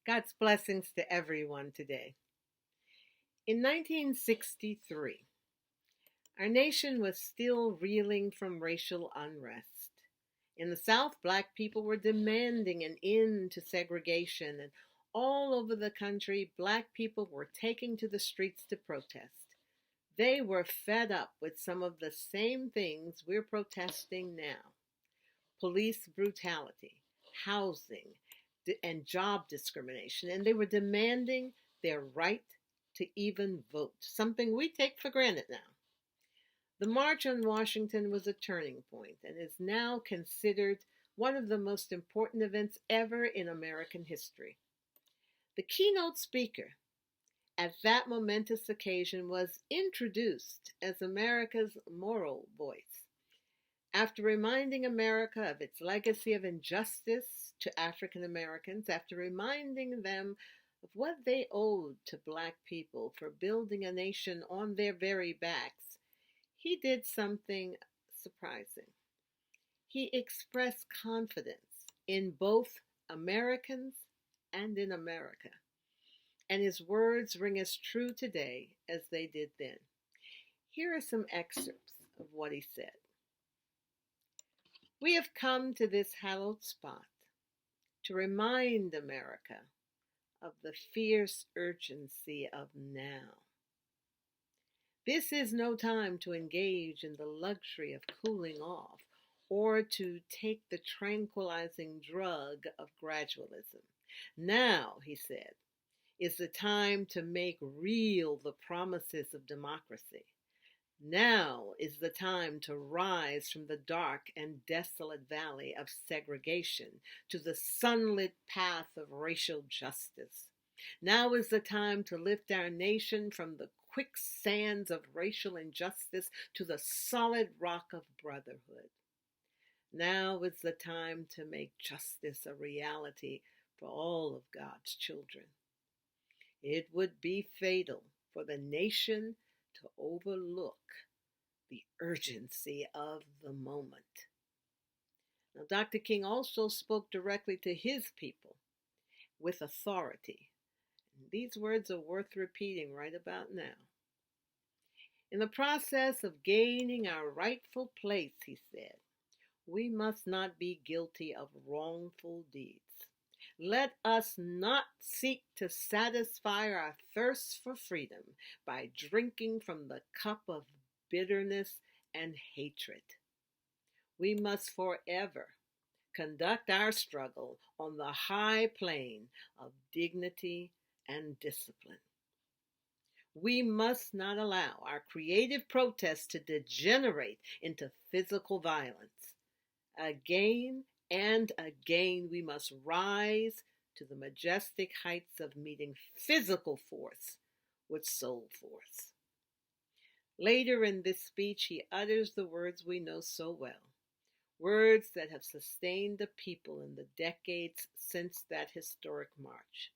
God's blessings to everyone today. In 1963, our nation was still reeling from racial unrest. In the South, Black people were demanding an end to segregation, and all over the country, Black people were taking to the streets to protest. They were fed up with some of the same things we're protesting now: police brutality, housing, and job discrimination, and they were demanding their right to even vote, something we take for granted now. The March on Washington was a turning point and is now considered one of the most important events ever in American history. The keynote speaker at that momentous occasion was introduced as America's moral voice. After reminding America of its legacy of injustice to African Americans, after reminding them of what they owed to Black people for building a nation on their very backs, he did something surprising. He expressed confidence in both Americans and in America, and his words ring as true today as they did then. Here are some excerpts of what he said. We have come to this hallowed spot to remind America of the fierce urgency of now. This is no time to engage in the luxury of cooling off or to take the tranquilizing drug of gradualism. Now, he said, is the time to make real the promises of democracy. Now is the time to rise from the dark and desolate valley of segregation to the sunlit path of racial justice. Now is the time to lift our nation from the quicksands of racial injustice to the solid rock of brotherhood. Now is the time to make justice a reality for all of God's children. It would be fatal for the nation to overlook the urgency of the moment. Now, Dr. King also spoke directly to his people with authority. These words are worth repeating right about now. In the process of gaining our rightful place, he said, we must not be guilty of wrongful deeds. Let us not seek to satisfy our thirst for freedom by drinking from the cup of bitterness and hatred. We must forever conduct our struggle on the high plane of dignity and discipline. We must not allow our creative protests to degenerate into physical violence. Again and again, we must rise to the majestic heights of meeting physical force with soul force. Later in this speech, he utters the words we know so well, words that have sustained the people in the decades since that historic march.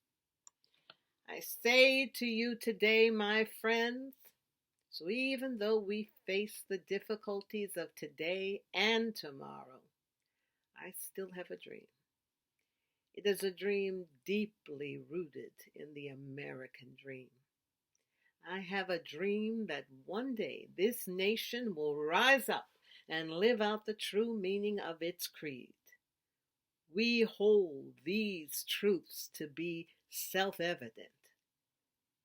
I say to you today, my friends, so even though we face the difficulties of today and tomorrow, I still have a dream. It is a dream deeply rooted in the American dream. I have a dream that one day this nation will rise up and live out the true meaning of its creed. We hold these truths to be self-evident,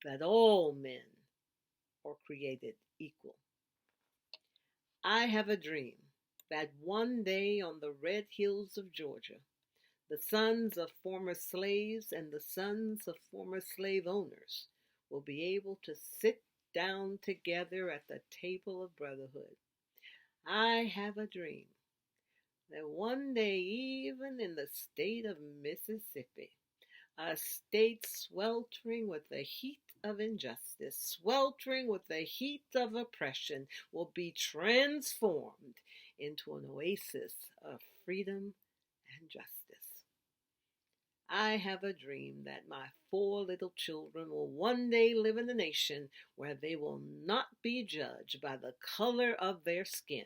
that all men are created equal. I have a dream that one day on the red hills of Georgia, the sons of former slaves and the sons of former slave owners will be able to sit down together at the table of brotherhood. I have a dream that one day, even in the state of Mississippi, a state sweltering with the heat of injustice, sweltering with the heat of oppression, will be transformed into an oasis of freedom and justice. I have a dream that my 4 little children will one day live in a nation where they will not be judged by the color of their skin,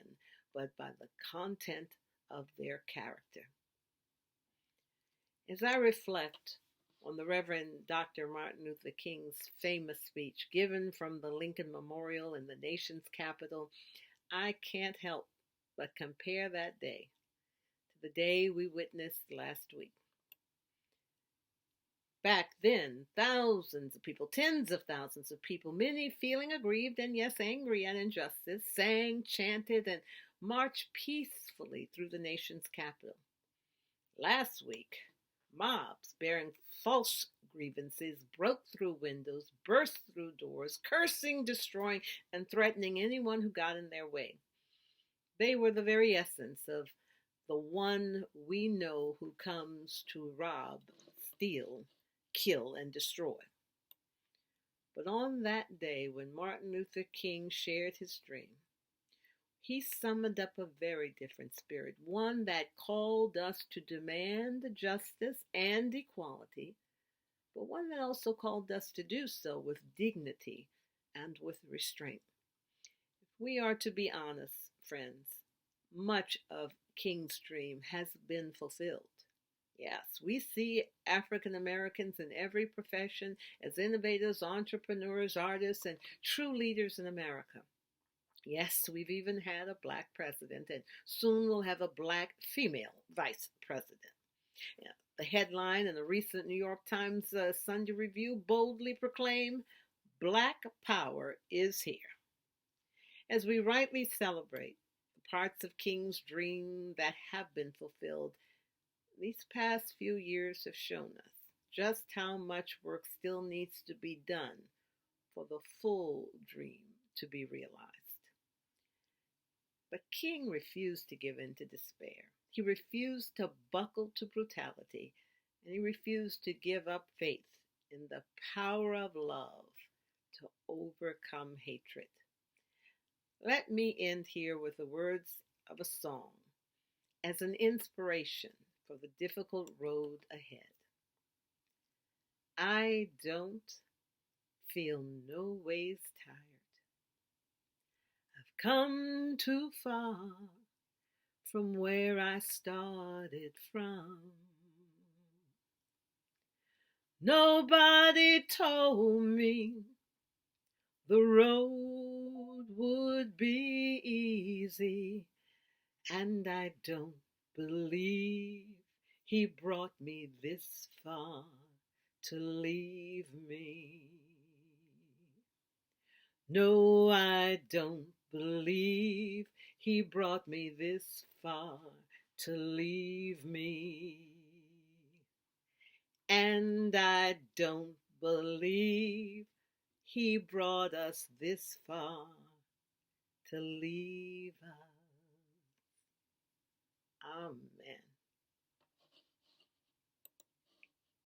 but by the content of their character. As I reflect on the Reverend Dr. Martin Luther King's famous speech given from the Lincoln Memorial in the nation's capital, I can't help but compare that day to the day we witnessed last week. Back then, thousands of people, tens of thousands of people, many feeling aggrieved and yes, angry at injustice, sang, chanted, and marched peacefully through the nation's capital. Last week, mobs bearing false grievances broke through windows, burst through doors, cursing, destroying, and threatening anyone who got in their way. They were the very essence of the one we know who comes to rob, steal, kill, and destroy. But on that day when Martin Luther King shared his dream, he summoned up a very different spirit, one that called us to demand justice and equality, but one that also called us to do so with dignity and with restraint. If we are to be honest, friends, much of King's dream has been fulfilled. Yes, we see African Americans in every profession as innovators, entrepreneurs, artists, and true leaders in America. Yes, we've even had a black president, and soon we'll have a black female vice president. Yeah, the headline in a recent New York Times Sunday Review boldly proclaimed, "Black Power is here." As we rightly celebrate the parts of King's dream that have been fulfilled, these past few years have shown us just how much work still needs to be done for the full dream to be realized. But King refused to give in to despair. He refused to buckle to brutality, and he refused to give up faith in the power of love to overcome hatred. Let me end here with the words of a song as an inspiration for the difficult road ahead. I don't feel no ways tired. I've come too far from where I started from. Nobody told me the road would be easy, and I don't believe he brought me this far to leave me. No, I don't believe he brought me this far to leave me. And I don't believe he brought us this far to leave us. Amen.